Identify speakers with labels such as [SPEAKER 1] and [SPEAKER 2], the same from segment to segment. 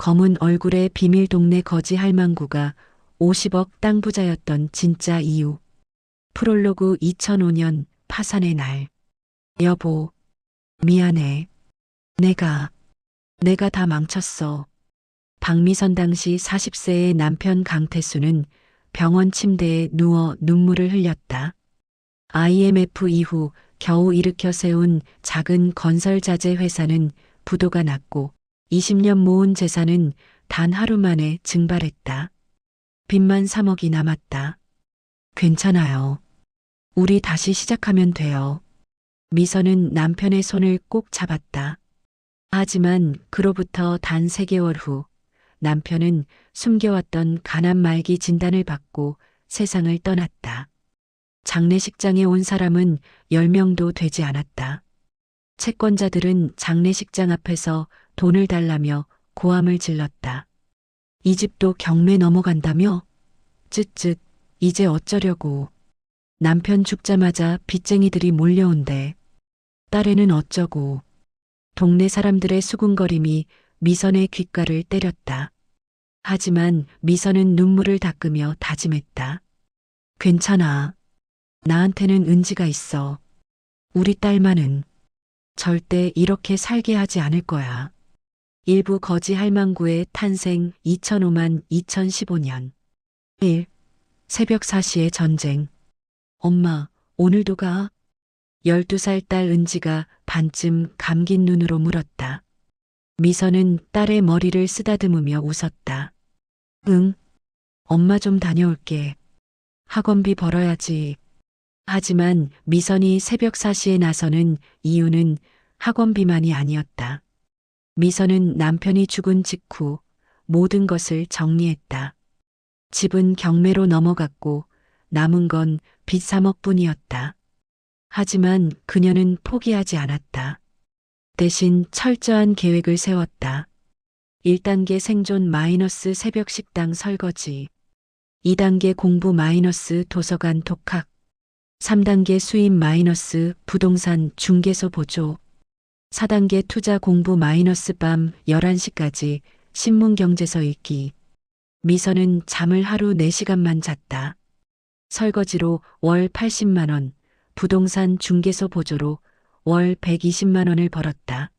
[SPEAKER 1] 검은 얼굴의 비밀 동네 거지 할망구가 50억 땅 부자였던 진짜 이유. 프롤로그 2005년 파산의 날. 여보, 미안해. 내가 다 망쳤어. 박미선 당시 40세의 남편 강태수는 병원 침대에 누워 눈물을 흘렸다. IMF 이후 겨우 일으켜 세운 작은 건설 자재 회사는 부도가 났고 20년 모은 재산은 단 하루 만에 증발했다. 빚만 3억이 남았다. 괜찮아요. 우리 다시 시작하면 돼요. 미선은 남편의 손을 꼭 잡았다. 하지만 그로부터 단 3개월 후 남편은 숨겨왔던 간암 말기 진단을 받고 세상을 떠났다. 장례식장에 온 사람은 10명도 되지 않았다. 채권자들은 장례식장 앞에서 돈을 달라며 고함을 질렀다. 이 집도 경매 넘어간다며? 쯧쯧, 이제 어쩌려고. 남편 죽자마자 빚쟁이들이 몰려온대. 딸애는 어쩌고. 동네 사람들의 수군거림이 미선의 귓가를 때렸다. 하지만 미선은 눈물을 닦으며 다짐했다. 괜찮아. 나한테는 은지가 있어. 우리 딸만은 절대 이렇게 살게 하지 않을 거야. 일부 거지 할망구의 탄생 2005만 2015년 1. 새벽 4시의 전쟁. 엄마, 오늘도 가? 12살 딸 은지가 반쯤 감긴 눈으로 물었다. 미선은 딸의 머리를 쓰다듬으며 웃었다. 응, 엄마 좀 다녀올게. 학원비 벌어야지. 하지만 미선이 새벽 4시에 나서는 이유는 학원비만이 아니었다. 미선은 남편이 죽은 직후 모든 것을 정리했다. 집은 경매로 넘어갔고 남은 건 빚 3억뿐이었다. 하지만 그녀는 포기하지 않았다. 대신 철저한 계획을 세웠다. 1단계 생존 마이너스 새벽 식당 설거지. 2단계 공부 마이너스 도서관 독학. 3단계 수입 마이너스 부동산 중개소 보조. 4단계 투자 공부 마이너스 밤 11시까지 신문경제서 읽기. 미선은 잠을 하루 4시간만 잤다. 설거지로 월 80만 원, 부동산 중개소 보조로 월 120만 원을 벌었다.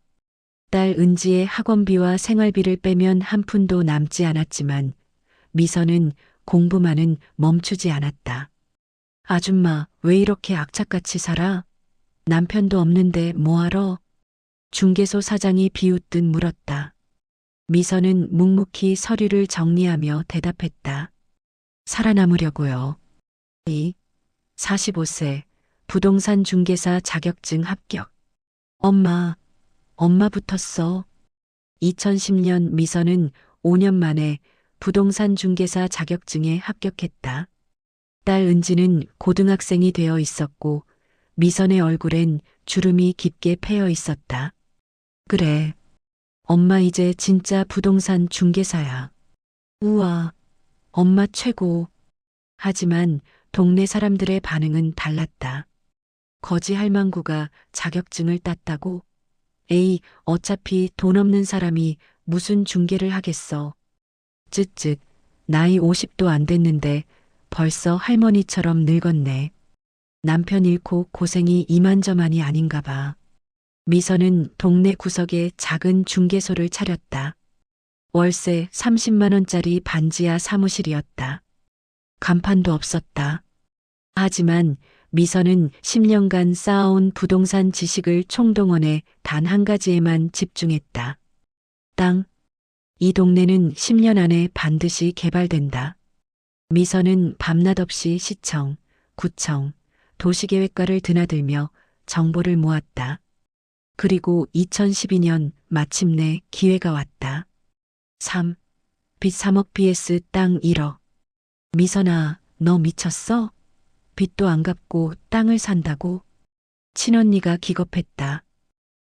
[SPEAKER 1] 딸 은지의 학원비와 생활비를 빼면 한 푼도 남지 않았지만 미선은 공부만은 멈추지 않았다. 아줌마, 왜 이렇게 악착같이 살아? 남편도 없는데 뭐하러? 중개소 사장이 비웃듯 물었다. 미선은 묵묵히 서류를 정리하며 대답했다. 살아남으려고요. 2. 45세 부동산 중개사 자격증 합격. 엄마 붙었어. 2010년 미선은 5년 만에 부동산 중개사 자격증에 합격했다. 딸 은지는 고등학생이 되어 있었고 미선의 얼굴엔 주름이 깊게 패여 있었다. 그래. 엄마 이제 진짜 부동산 중개사야. 우와, 엄마 최고. 하지만 동네 사람들의 반응은 달랐다. 거지 할망구가 자격증을 땄다고? 에이, 어차피 돈 없는 사람이 무슨 중개를 하겠어. 쯧쯧, 나이 50도 안 됐는데 벌써 할머니처럼 늙었네. 남편 잃고 고생이 이만저만이 아닌가 봐. 미선은 동네 구석에 작은 중개소를 차렸다. 월세 30만 원짜리 반지하 사무실이었다. 간판도 없었다. 하지만 미선은 10년간 쌓아온 부동산 지식을 총동원해 단 한 가지에만 집중했다. 땅. 이 동네는 10년 안에 반드시 개발된다. 미선은 밤낮 없이 시청, 구청, 도시계획과를 드나들며 정보를 모았다. 그리고 2012년 마침내 기회가 왔다. 3. 빚 3억 vs 땅 1억. 미선아, 너 미쳤어? 빚도 안 갚고 땅을 산다고? 친언니가 기겁했다.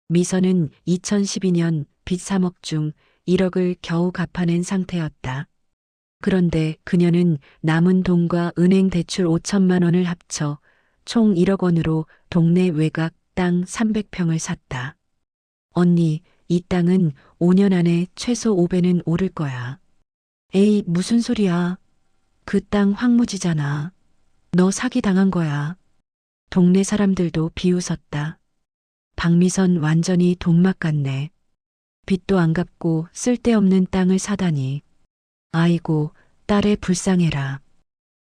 [SPEAKER 1] 미선은 2012년 빚 3억 중 1억을 겨우 갚아낸 상태였다. 그런데 그녀는 남은 돈과 은행 대출 5천만 원을 합쳐 총 1억 원으로 동네 외곽 땅 300평을 샀다. 언니, 이 땅은 5년 안에 최소 5배는 오를 거야. 에이, 무슨 소리야. 그 땅 황무지잖아. 너 사기당한 거야. 동네 사람들도 비웃었다. 박미선 완전히 동막 같네. 빚도 안 갚고 쓸데없는 땅을 사다니. 아이고, 딸애 불쌍해라.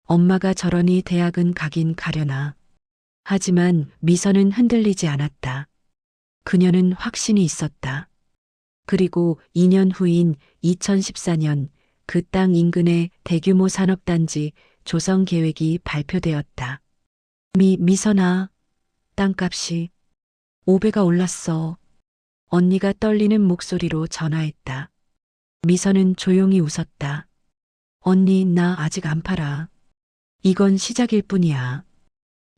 [SPEAKER 1] 엄마가 저러니 대학은 가긴 가려나. 하지만 미선은 흔들리지 않았다. 그녀는 확신이 있었다. 그리고 2년 후인 2014년 그 땅 인근의 대규모 산업단지 조성 계획이 발표되었다. 미선아, 땅값이 5배가 올랐어. 언니가 떨리는 목소리로 전화했다. 미선은 조용히 웃었다. 언니, 나 아직 안 팔아. 이건 시작일 뿐이야.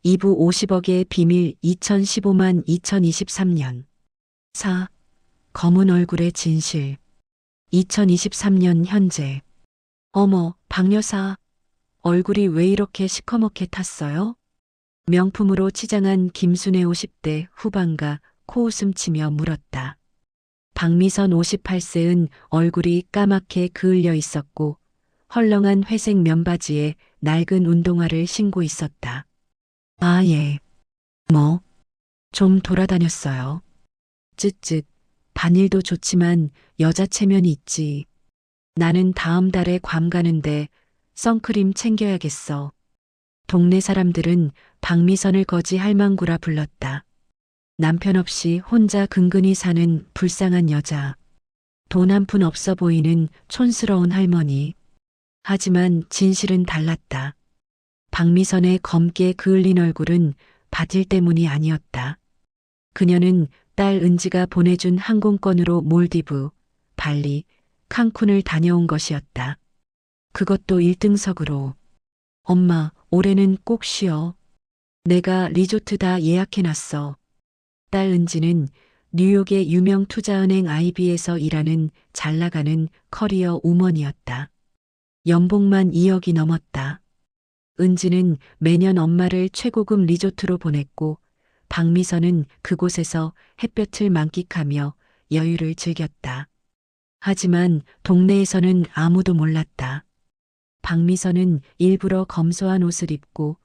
[SPEAKER 1] 2부 50억의 비밀 2015만 2023년 4. 검은 얼굴의 진실 2023년 현재. 어머, 박 여사. 얼굴이 왜 이렇게 시커멓게 탔어요? 명품으로 치장한 김순애 50대 후반가 코웃음 치며 물었다. 박미선 58세은 얼굴이 까맣게 그을려 있었고 헐렁한 회색 면바지에 낡은 운동화를 신고 있었다. 아, 예. 뭐? 좀 돌아다녔어요. 쯧쯧. 반일도 좋지만 여자 체면이 있지. 나는 다음 달에 괌 가는데 선크림 챙겨야겠어. 동네 사람들은 박미선을 거지 할망구라 불렀다. 남편 없이 혼자 근근히 사는 불쌍한 여자. 돈 한 푼 없어 보이는 촌스러운 할머니. 하지만 진실은 달랐다. 박미선의 검게 그을린 얼굴은 바질 때문이 아니었다. 그녀는 딸 은지가 보내준 항공권으로 몰디브, 발리, 칸쿤을 다녀온 것이었다. 그것도 1등석으로. 엄마, 올해는 꼭 쉬어. 내가 리조트 다 예약해놨어. 딸 은지는 뉴욕의 유명 투자은행 IB에서 일하는 잘 나가는 커리어 우먼이었다. 연봉만 2억이 넘었다. 은지는 매년 엄마를 최고급 리조트로 보냈고 박미선은 그곳에서 햇볕을 만끽하며 여유를 즐겼다. 하지만 동네에서는 아무도 몰랐다. 박미선은 일부러 검소한 옷을 입고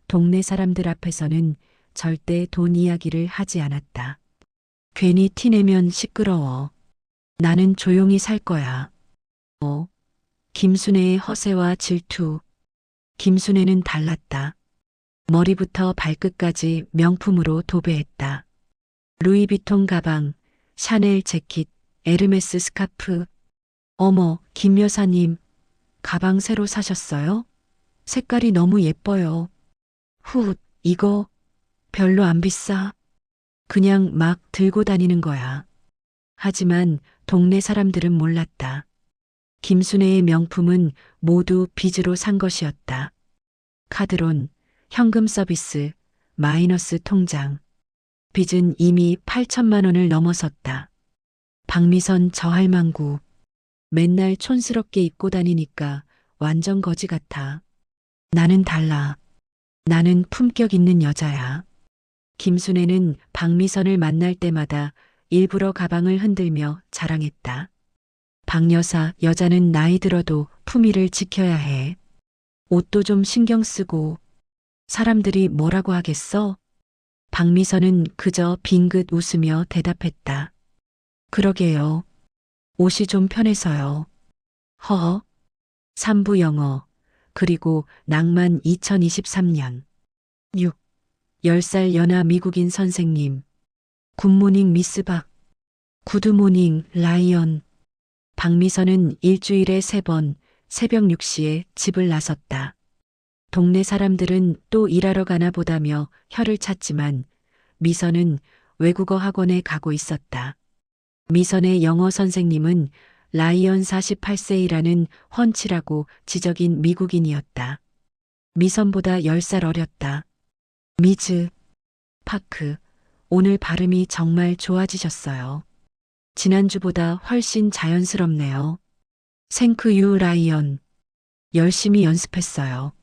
[SPEAKER 1] 동네 사람들 앞에서는 절대 돈 이야기를 하지 않았다. 괜히 티내면 시끄러워. 나는 조용히 살 거야. 김순애의 허세와 질투. 김순애는 달랐다. 머리부터 발끝까지 명품으로 도배했다. 루이비통 가방, 샤넬 재킷, 에르메스 스카프. 어머, 김 여사님, 가방 새로 사셨어요? 색깔이 너무 예뻐요. 이거 별로 안 비싸. 그냥 막 들고 다니는 거야. 하지만 동네 사람들은 몰랐다. 김순애의 명품은 모두 빚으로 산 것이었다. 카드론, 현금 서비스, 마이너스 통장. 빚은 이미 8천만 원을 넘어섰다. 박미선 저 할망구. 맨날 촌스럽게 입고 다니니까 완전 거지 같아. 나는 달라. 나는 품격 있는 여자야. 김순애는 박미선을 만날 때마다 일부러 가방을 흔들며 자랑했다. 박 여사, 여자는 나이 들어도 품위를 지켜야 해. 옷도 좀 신경 쓰고. 사람들이 뭐라고 하겠어? 박미선은 그저 빙긋 웃으며 대답했다. 그러게요. 옷이 좀 편해서요. 3부 영어, 그리고 낭만 2023년. 6. 10살 연하 미국인 선생님. 굿모닝 미스 박. 구드모닝 라이언. 박미선은 일주일에 3번 새벽 6시에 집을 나섰다. 동네 사람들은 또 일하러 가나 보다며 혀를 찼지만 미선은 외국어 학원에 가고 있었다. 미선의 영어 선생님은 라이언 48세이라는 훤칠하고 지적인 미국인이었다. 미선보다 10살 어렸다. 미즈, 파크, 오늘 발음이 정말 좋아지셨어요. 지난주보다 훨씬 자연스럽네요. 생크 유 라이언. 열심히 연습했어요.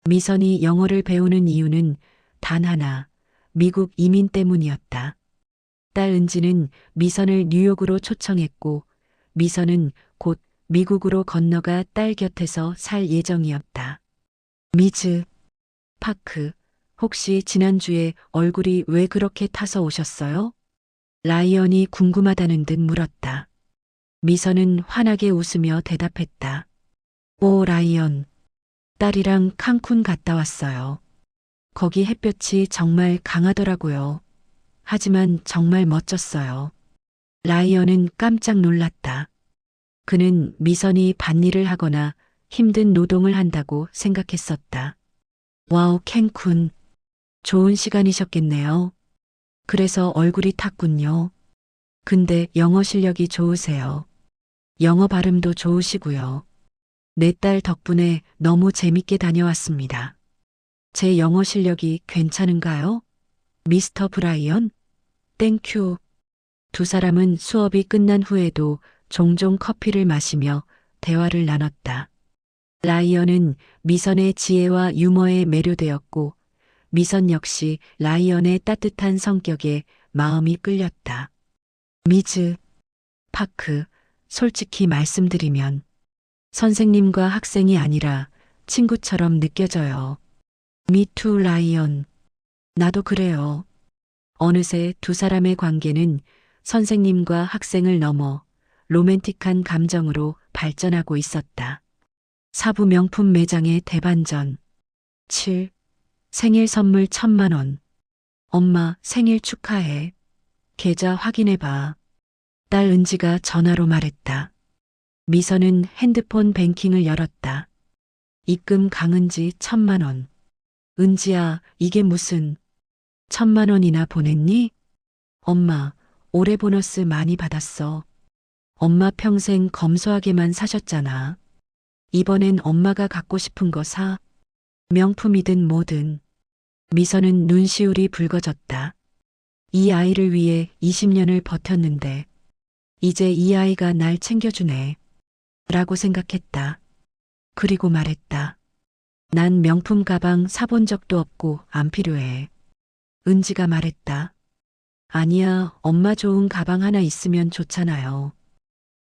[SPEAKER 1] 미선이 영어를 배우는 이유는 단 하나, 미국 이민 때문이었다. 딸 은지는 미선을 뉴욕으로 초청했고 미선은 곧 미국으로 건너가 딸 곁에서 살 예정이었다. 미즈, 파크, 혹시 지난주에 얼굴이 왜 그렇게 타서 오셨어요? 라이언이 궁금하다는 듯 물었다. 미선은 환하게 웃으며 대답했다. 오, 라이언. 딸이랑 칸쿤 갔다 왔어요. 거기 햇볕이 정말 강하더라고요. 하지만 정말 멋졌어요. 라이언은 깜짝 놀랐다. 그는 미선이 밭일을 하거나 힘든 노동을 한다고 생각했었다. 와우, 캔쿤. 좋은 시간이셨겠네요. 그래서 얼굴이 탔군요. 근데 영어 실력이 좋으세요. 영어 발음도 좋으시고요. 내 딸 덕분에 너무 재밌게 다녀왔습니다. 제 영어 실력이 괜찮은가요? 미스터 브라이언? 땡큐. 두 사람은 수업이 끝난 후에도 종종 커피를 마시며 대화를 나눴다. 라이언은 미선의 지혜와 유머에 매료되었고 미선 역시 라이언의 따뜻한 성격에 마음이 끌렸다. 미즈, 파크, 솔직히 말씀드리면 선생님과 학생이 아니라 친구처럼 느껴져요. 미투 라이언. 나도 그래요. 어느새 두 사람의 관계는 선생님과 학생을 넘어 로맨틱한 감정으로 발전하고 있었다. 사부 명품 매장의 대반전. 7. 생일 선물 1,000만 원. 엄마 생일 축하해. 계좌 확인해봐. 딸 은지가 전화로 말했다. 미선은 핸드폰 뱅킹을 열었다. 입금 강은지 1,000만 원. 은지야, 이게 무슨 1,000만 원이나 보냈니? 엄마, 올해 보너스 많이 받았어. 엄마 평생 검소하게만 사셨잖아. 이번엔 엄마가 갖고 싶은 거 사. 명품이든 뭐든. 미선은 눈시울이 붉어졌다. 이 아이를 위해 20년을 버텼는데 이제 이 아이가 날 챙겨주네. 라고 생각했다. 그리고 말했다. 난 명품 가방 사본 적도 없고 안 필요해. 은지가 말했다. 아니야, 엄마 좋은 가방 하나 있으면 좋잖아요.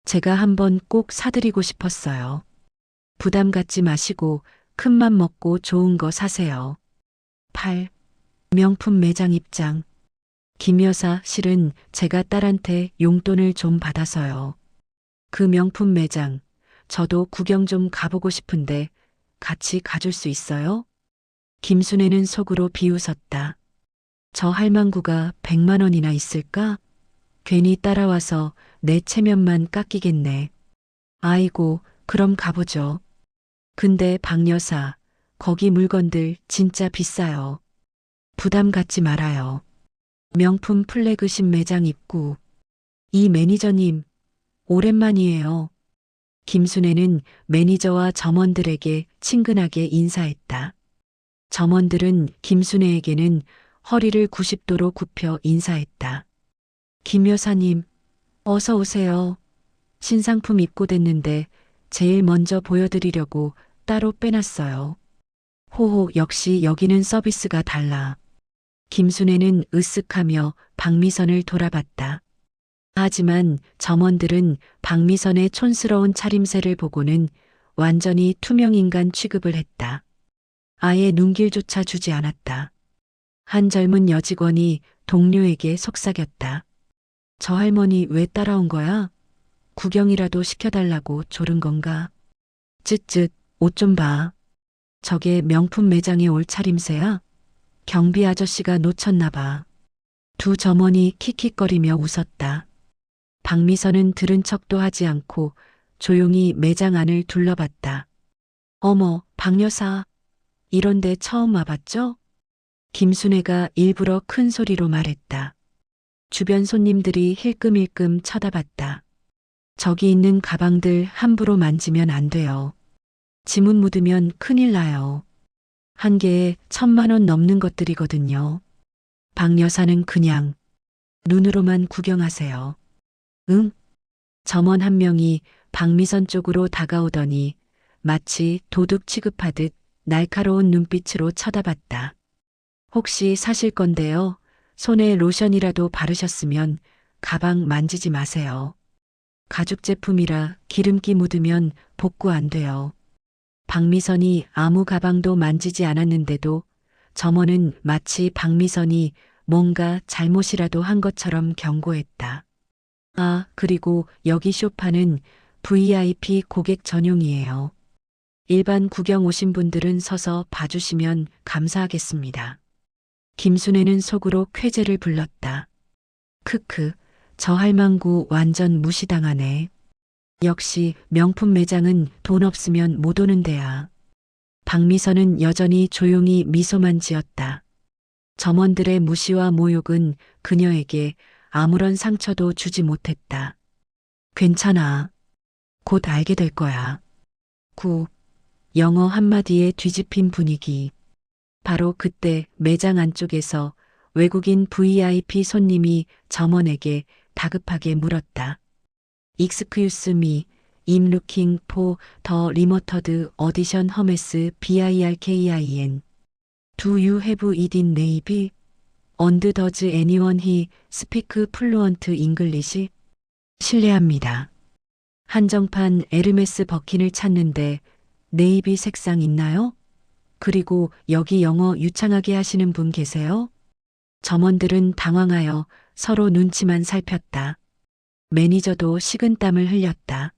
[SPEAKER 1] 제가 한번 꼭 사드리고 싶었어요. 부담 갖지 마시고 큰맘 먹고 좋은 거 사세요. 8. 명품 매장 입장. 김 여사, 실은 제가 딸한테 용돈을 좀 받아서요. 그 명품 매장, 저도 구경 좀 가보고 싶은데 같이 가줄 수 있어요? 김순애는 속으로 비웃었다. 저 할망구가 100만 원이나 있을까? 괜히 따라와서 내 체면만 깎이겠네. 아이고, 그럼 가보죠. 근데 박 여사, 거기 물건들 진짜 비싸요. 부담 갖지 말아요. 명품 플래그십 매장 입구. 이 매니저님, 오랜만이에요. 김순애는 매니저와 점원들에게 친근하게 인사했다. 점원들은 김순애에게는 허리를 90도로 굽혀 인사했다. 김 여사님, 어서 오세요. 신상품 입고됐는데 제일 먼저 보여드리려고 따로 빼놨어요. 호호, 역시 여기는 서비스가 달라. 김순애는 으쓱하며 박미선을 돌아봤다. 하지만 점원들은 박미선의 촌스러운 차림새를 보고는 완전히 투명인간 취급을 했다. 아예 눈길조차 주지 않았다. 한 젊은 여직원이 동료에게 속삭였다. 저 할머니 왜 따라온 거야? 구경이라도 시켜달라고 조른 건가? 쯧쯧, 옷 좀 봐. 저게 명품 매장에 올 차림새야? 경비 아저씨가 놓쳤나 봐. 두 점원이 킥킥거리며 웃었다. 박미선은 들은 척도 하지 않고 조용히 매장 안을 둘러봤다. 어머, 박 여사. 이런데 처음 와봤죠? 김순애가 일부러 큰 소리로 말했다. 주변 손님들이 힐끔힐끔 쳐다봤다. 저기 있는 가방들 함부로 만지면 안 돼요. 지문 묻으면 큰일 나요. 한 개에 1,000만 원 넘는 것들이거든요. 박 여사는 그냥 눈으로만 구경하세요. 응? 점원 한 명이 박미선 쪽으로 다가오더니 마치 도둑 취급하듯 날카로운 눈빛으로 쳐다봤다. 혹시 사실 건데요? 손에 로션이라도 바르셨으면 가방 만지지 마세요. 가죽 제품이라 기름기 묻으면 복구 안 돼요. 박미선이 아무 가방도 만지지 않았는데도 점원은 마치 박미선이 뭔가 잘못이라도 한 것처럼 경고했다. 아, 그리고 여기 소파는 VIP 고객 전용이에요. 일반 구경 오신 분들은 서서 봐주시면 감사하겠습니다. 김순애는 속으로 쾌재를 불렀다. 크크, 저 할망구 완전 무시당하네. 역시 명품 매장은 돈 없으면 못 오는 데야. 박미선은 여전히 조용히 미소만 지었다. 점원들의 무시와 모욕은 그녀에게 아무런 상처도 주지 못했다. 괜찮아. 곧 알게 될 거야. 영어 한마디에 뒤집힌 분위기. 바로 그때 매장 안쪽에서 외국인 VIP 손님이 점원에게 다급하게 물었다. Excuse me, I'm looking for the limited edition Hermes BIRKIN. Do you have it in navy? And does anyone here speak fluent English? 실례합니다. 한정판 에르메스 버킨을 찾는데 네이비 색상 있나요? 그리고 여기 영어 유창하게 하시는 분 계세요? 점원들은 당황하여 서로 눈치만 살폈다. 매니저도 식은땀을 흘렸다.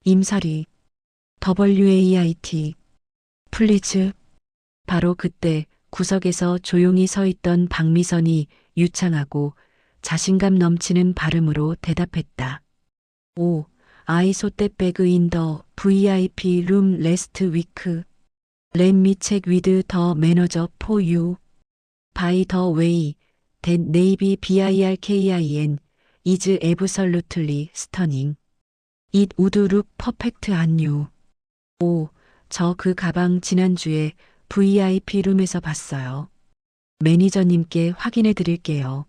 [SPEAKER 1] 임설이, WAIT, 플리즈. 바로 그때 구석에서 조용히 서 있던 박미선이 유창하고 자신감 넘치는 발음으로 대답했다. 오, I saw that bag in the VIP room last week. Let me check with the manager for you. By the way, that navy BIRKIN is absolutely stunning. It would look perfect on you. 오, 저 그 가방 지난주에 VIP 룸에서 봤어요. 매니저님께 확인해 드릴게요.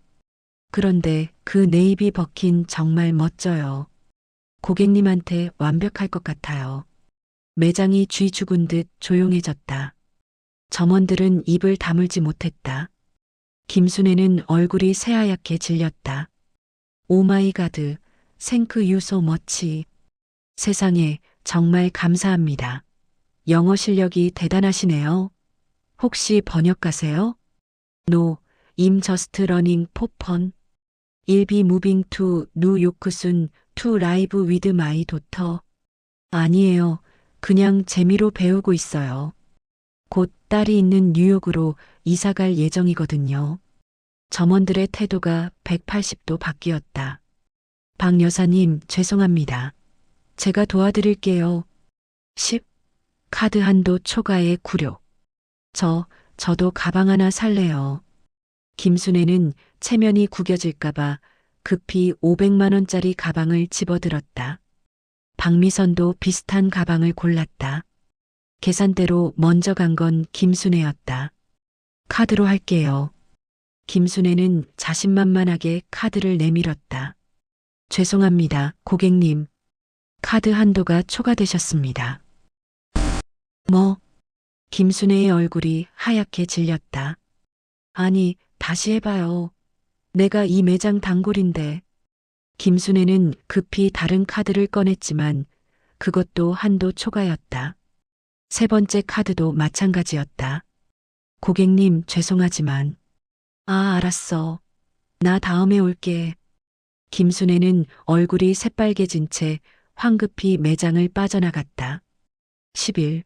[SPEAKER 1] 그런데 그 네이비 버킨 정말 멋져요. 고객님한테 완벽할 것 같아요. 매장이 쥐 죽은 듯 조용해졌다. 점원들은 입을 다물지 못했다. 김순애는 얼굴이 새하얗게 질렸다. 오마이가드, 생크 유소 머치. 세상에 정말 감사합니다. 영어 실력이 대단하시네요. 혹시 번역가세요? No, I'm just running for fun. I'll be moving to New York soon to live with my daughter. 아니에요. 그냥 재미로 배우고 있어요. 곧 딸이 있는 뉴욕으로 이사갈 예정이거든요. 점원들의 태도가 180도 바뀌었다. 박 여사님, 죄송합니다. 제가 도와드릴게요. 10. 카드 한도 초과의 굴욕. 저도 가방 하나 살래요. 김순애는 체면이 구겨질까봐 급히 500만 원짜리 가방을 집어들었다. 박미선도 비슷한 가방을 골랐다. 계산대로 먼저 간 건 김순애였다. 카드로 할게요. 김순애는 자신만만하게 카드를 내밀었다. 죄송합니다, 고객님. 카드 한도가 초과되셨습니다. 뭐? 김순애의 얼굴이 하얗게 질렸다. 아니, 다시 해봐요. 내가 이 매장 단골인데. 김순애는 급히 다른 카드를 꺼냈지만 그것도 한도 초과였다. 세 번째 카드도 마찬가지였다. 고객님, 죄송하지만. 알았어. 나 다음에 올게. 김순애는 얼굴이 새빨개진 채 황급히 매장을 빠져나갔다. 11.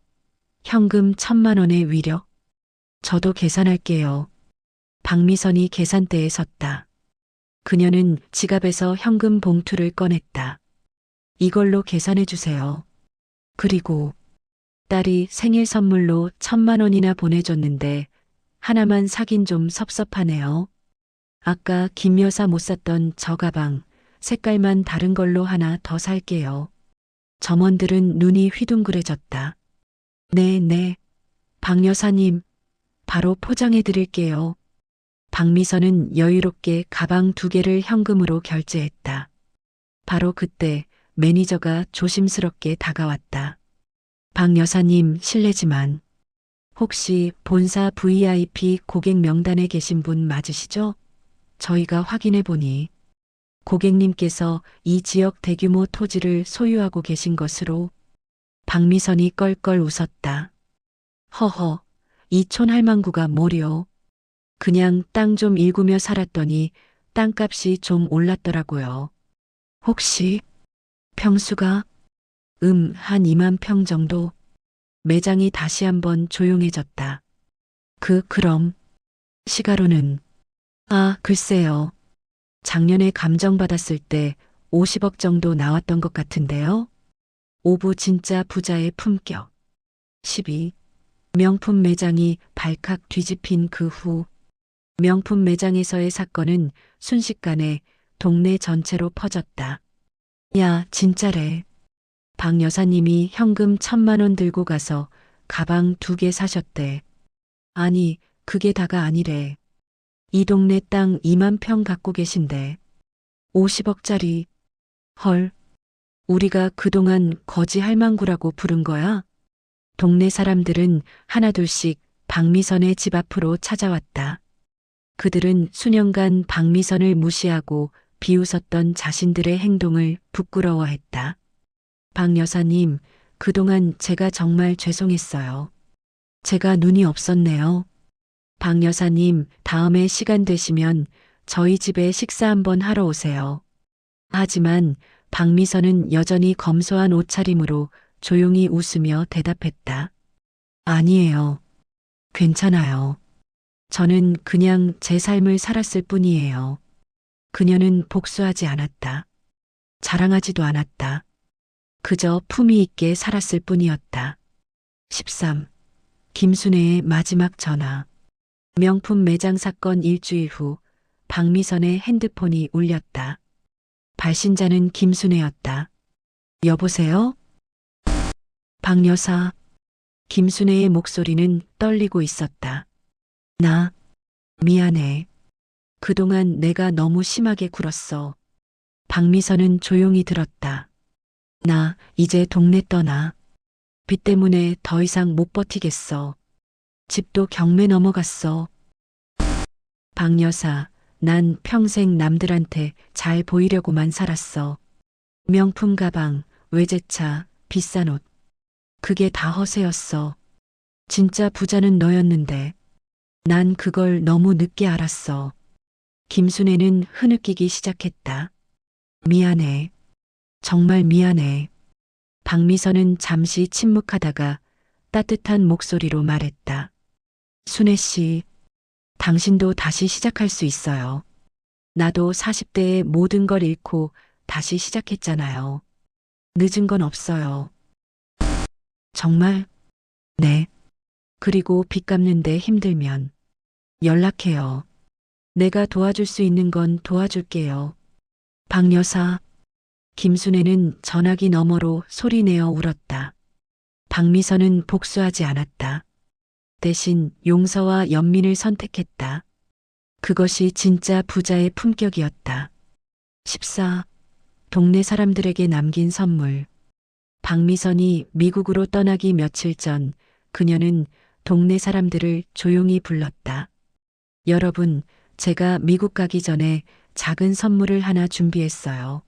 [SPEAKER 1] 현금 1,000만 원의 위력. 저도 계산할게요. 박미선이 계산대에 섰다. 그녀는 지갑에서 현금 봉투를 꺼냈다. 이걸로 계산해 주세요. 그리고 딸이 생일 선물로 1,000만 원이나 보내줬는데 하나만 사긴 좀 섭섭하네요. 아까 김 여사 못 샀던 저 가방 색깔만 다른 걸로 하나 더 살게요. 점원들은 눈이 휘둥그레졌다. 네. 박 여사님, 바로 포장해 드릴게요. 박미선은 여유롭게 가방 2개를 현금으로 결제했다. 바로 그때 매니저가 조심스럽게 다가왔다. 박 여사님, 실례지만 혹시 본사 VIP 고객 명단에 계신 분 맞으시죠? 저희가 확인해 보니 고객님께서 이 지역 대규모 토지를 소유하고 계신 것으로. 박미선이 껄껄 웃었다. 허허, 이 촌할망구가 뭐려. 그냥 땅 좀 일구며 살았더니 땅값이 좀 올랐더라고요. 혹시 평수가 한 2만 평 정도? 매장이 다시 한번 조용해졌다. 그럼 시가로는 글쎄요. 작년에 감정받았을 때 50억 정도 나왔던 것 같은데요. 오부 진짜 부자의 품격. 12. 명품 매장이 발칵 뒤집힌 그 후 명품 매장에서의 사건은 순식간에 동네 전체로 퍼졌다. 야, 진짜래. 박 여사님이 현금 1,000만 원 들고 가서 가방 2개 사셨대. 아니, 그게 다가 아니래. 이 동네 땅 2만 평 갖고 계신데 50억짜리. 헐, 우리가 그동안 거지 할망구라고 부른 거야? 동네 사람들은 하나둘씩 박미선의 집 앞으로 찾아왔다. 그들은 수년간 박미선을 무시하고 비웃었던 자신들의 행동을 부끄러워했다. 박 여사님, 그동안 제가 정말 죄송했어요. 제가 눈이 없었네요. 박 여사님, 다음에 시간 되시면 저희 집에 식사 한번 하러 오세요. 하지만 박미선은 여전히 검소한 옷차림으로 조용히 웃으며 대답했다. 아니에요. 괜찮아요. 저는 그냥 제 삶을 살았을 뿐이에요. 그녀는 복수하지 않았다. 자랑하지도 않았다. 그저 품위 있게 살았을 뿐이었다. 13. 김순애의 마지막 전화. 명품 매장 사건 일주일 후 박미선의 핸드폰이 울렸다. 발신자는 김순애였다. 여보세요? 박 여사. 김순애의 목소리는 떨리고 있었다. 나, 미안해. 그동안 내가 너무 심하게 굴었어. 박미선은 조용히 들었다. 나 이제 동네 떠나. 빚 때문에 더 이상 못 버티겠어. 집도 경매 넘어갔어. 박 여사, 난 평생 남들한테 잘 보이려고만 살았어. 명품 가방, 외제차, 비싼 옷. 그게 다 허세였어. 진짜 부자는 너였는데. 난 그걸 너무 늦게 알았어. 김순애는 흐느끼기 시작했다. 미안해. 정말 미안해. 박미선은 잠시 침묵하다가 따뜻한 목소리로 말했다. 순애 씨, 당신도 다시 시작할 수 있어요. 나도 40대에 모든 걸 잃고 다시 시작했잖아요. 늦은 건 없어요. 정말? 네. 그리고 빚 갚는데 힘들면 연락해요. 내가 도와줄 수 있는 건 도와줄게요. 박 여사. 김순애는 전화기 너머로 소리내어 울었다. 박미선은 복수하지 않았다. 대신 용서와 연민을 선택했다. 그것이 진짜 부자의 품격이었다. 14. 동네 사람들에게 남긴 선물. 박미선이 미국으로 떠나기 며칠 전 그녀는 동네 사람들을 조용히 불렀다. 여러분, 제가 미국 가기 전에 작은 선물을 하나 준비했어요.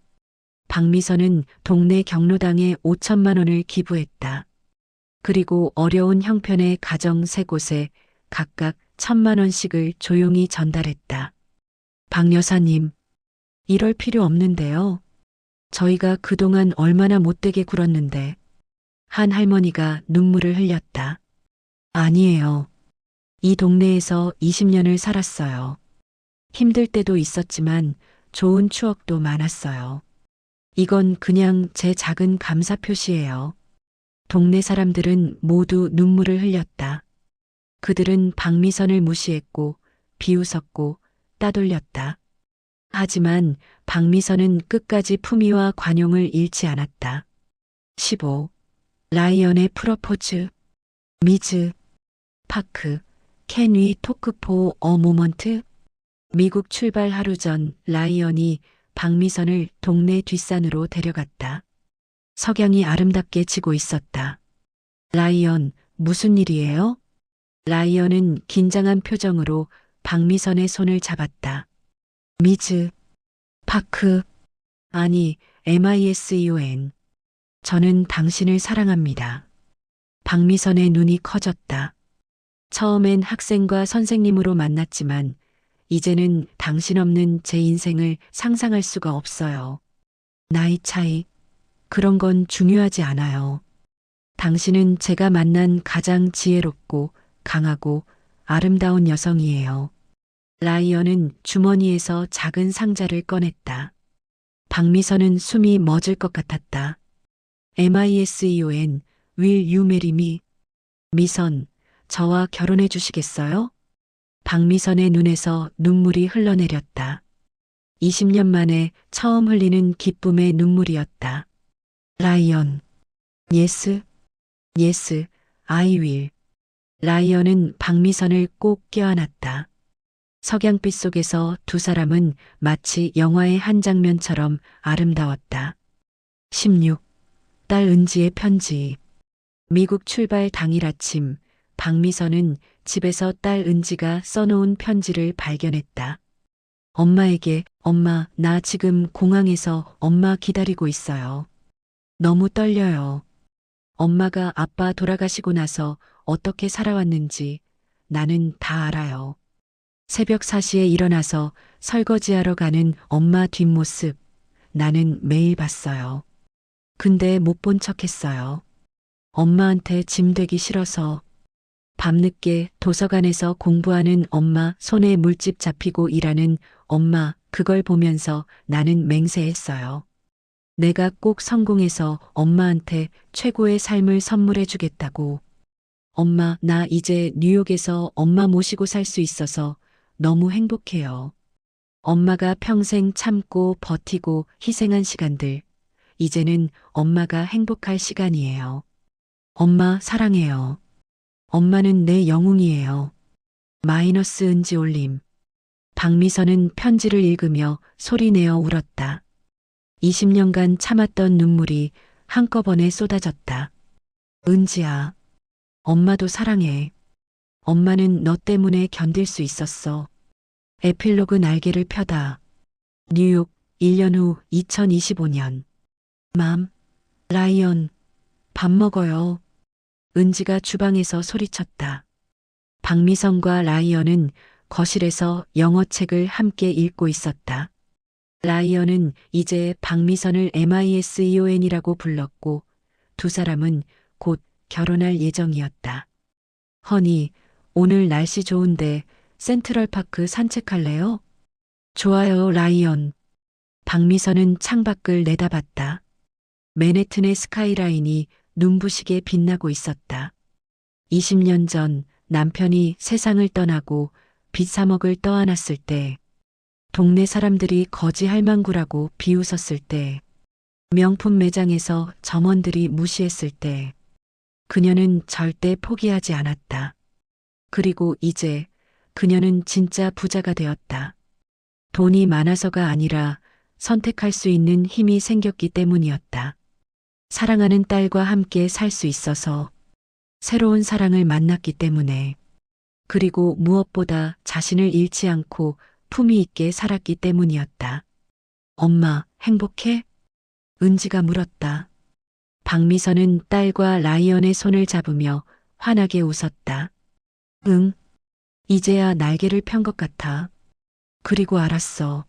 [SPEAKER 1] 박미선은 동네 경로당에 5천만 원을 기부했다. 그리고 어려운 형편의 가정 3곳에 각각 1,000만 원씩을 조용히 전달했다. 박 여사님, 이럴 필요 없는데요. 저희가 그동안 얼마나 못되게 굴었는데. 한 할머니가 눈물을 흘렸다. 아니에요. 이 동네에서 20년을 살았어요. 힘들 때도 있었지만 좋은 추억도 많았어요. 이건 그냥 제 작은 감사 표시예요. 동네 사람들은 모두 눈물을 흘렸다. 그들은 박미선을 무시했고 비웃었고 따돌렸다. 하지만 박미선은 끝까지 품위와 관용을 잃지 않았다. 15. 라이언의 프러포즈. 미즈. 파크. Can we talk for a moment? 미국 출발 하루 전 라이언이 박미선을 동네 뒷산으로 데려갔다. 석양이 아름답게 지고 있었다. 라이언, 무슨 일이에요? 라이언은 긴장한 표정으로 박미선의 손을 잡았다. 미즈, 파크, 아니, MISEON. 저는 당신을 사랑합니다. 박미선의 눈이 커졌다. 처음엔 학생과 선생님으로 만났지만 이제는 당신 없는 제 인생을 상상할 수가 없어요. 나이 차이, 그런 건 중요하지 않아요. 당신은 제가 만난 가장 지혜롭고 강하고 아름다운 여성이에요. 라이언은 주머니에서 작은 상자를 꺼냈다. 박미선은 숨이 멎을 것 같았다. MISEON, Will you marry me? 미선, 저와 결혼해 주시겠어요? 박미선의 눈에서 눈물이 흘러내렸다. 20년 만에 처음 흘리는 기쁨의 눈물이었다. 라이언, yes, yes, I will. 라이언은 박미선을 꼭 껴안았다. 석양빛 속에서 두 사람은 마치 영화의 한 장면처럼 아름다웠다. 16. 딸 은지의 편지. 미국 출발 당일 아침, 박미선은 집에서 딸 은지가 써놓은 편지를 발견했다. 엄마에게, 엄마, 나 지금 공항에서 엄마 기다리고 있어요. 너무 떨려요. 엄마가 아빠 돌아가시고 나서 어떻게 살아왔는지 나는 다 알아요. 새벽 4시에 일어나서 설거지하러 가는 엄마 뒷모습 나는 매일 봤어요. 근데 못 본 척했어요. 엄마한테 짐 되기 싫어서. 밤늦게 도서관에서 공부하는 엄마 손에 물집 잡히고 일하는 엄마 그걸 보면서 나는 맹세했어요. 내가 꼭 성공해서 엄마한테 최고의 삶을 선물해 주겠다고. 엄마, 나 이제 뉴욕에서 엄마 모시고 살 수 있어서 너무 행복해요. 엄마가 평생 참고 버티고 희생한 시간들, 이제는 엄마가 행복할 시간이에요. 엄마 사랑해요. 엄마는 내 영웅이에요. 마이너스 은지 올림. 박미선은 편지를 읽으며 소리내어 울었다. 20년간 참았던 눈물이 한꺼번에 쏟아졌다. 은지야, 엄마도 사랑해. 엄마는 너 때문에 견딜 수 있었어. 에필로그 날개를 펴다. 뉴욕 1년 후 2025년. 맘, 라이언, 밥 먹어요. 은지가 주방에서 소리쳤다. 박미선과 라이언은 거실에서 영어책을 함께 읽고 있었다. 라이언은 이제 박미선을 MISEON이라고 불렀고 두 사람은 곧 결혼할 예정이었다. 허니, 오늘 날씨 좋은데 센트럴파크 산책할래요? 좋아요, 라이언. 박미선은 창밖을 내다봤다. 맨해튼의 스카이라인이 눈부시게 빛나고 있었다. 20년 전 남편이 세상을 떠나고 빚 3억을 떠안았을 때, 동네 사람들이 거지 할망구라고 비웃었을 때, 명품 매장에서 점원들이 무시했을 때, 그녀는 절대 포기하지 않았다. 그리고 이제 그녀는 진짜 부자가 되었다. 돈이 많아서가 아니라 선택할 수 있는 힘이 생겼기 때문이었다. 사랑하는 딸과 함께 살 수 있어서, 새로운 사랑을 만났기 때문에, 그리고 무엇보다 자신을 잃지 않고 품위 있게 살았기 때문이었다. 엄마, 행복해? 은지가 물었다. 박미선은 딸과 라이언의 손을 잡으며 환하게 웃었다. 응, 이제야 날개를 편 것 같아. 그리고 알았어.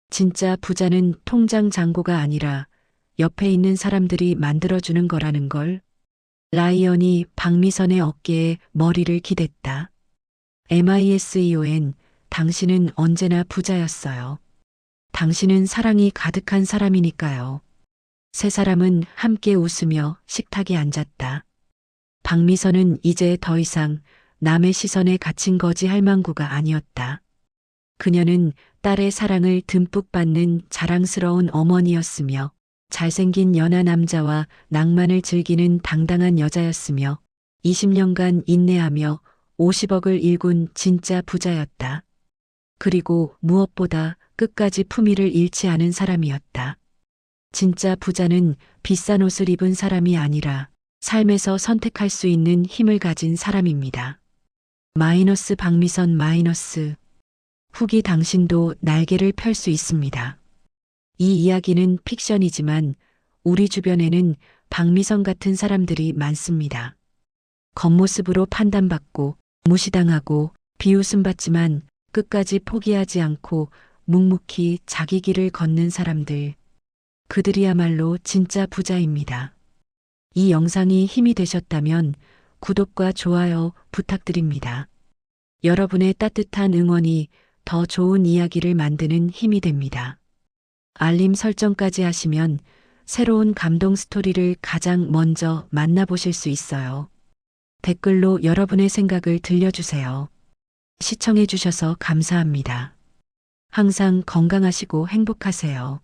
[SPEAKER 1] 진짜 부자는 통장 잔고가 아니라 옆에 있는 사람들이 만들어주는 거라는 걸. 라이언이 박미선의 어깨에 머리를 기댔다. MISEON, 당신은 언제나 부자였어요. 당신은 사랑이 가득한 사람이니까요. 세 사람은 함께 웃으며 식탁에 앉았다. 박미선은 이제 더 이상 남의 시선에 갇힌 거지 할망구가 아니었다. 그녀는 딸의 사랑을 듬뿍 받는 자랑스러운 어머니였으며 잘생긴 연하 남자와 낭만을 즐기는 당당한 여자였으며 20년간 인내하며 50억을 일군 진짜 부자였다. 그리고 무엇보다 끝까지 품위를 잃지 않은 사람이었다. 진짜 부자는 비싼 옷을 입은 사람이 아니라 삶에서 선택할 수 있는 힘을 가진 사람입니다. 마이너스 박미선 마이너스. 후기 당신도 날개를 펼 수 있습니다. 이 이야기는 픽션이지만 우리 주변에는 박미선 같은 사람들이 많습니다. 겉모습으로 판단받고 무시당하고 비웃음받지만 끝까지 포기하지 않고 묵묵히 자기 길을 걷는 사람들. 그들이야말로 진짜 부자입니다. 이 영상이 힘이 되셨다면 구독과 좋아요 부탁드립니다. 여러분의 따뜻한 응원이 더 좋은 이야기를 만드는 힘이 됩니다. 알림 설정까지 하시면 새로운 감동 스토리를 가장 먼저 만나보실 수 있어요. 댓글로 여러분의 생각을 들려주세요. 시청해주셔서 감사합니다. 항상 건강하시고 행복하세요.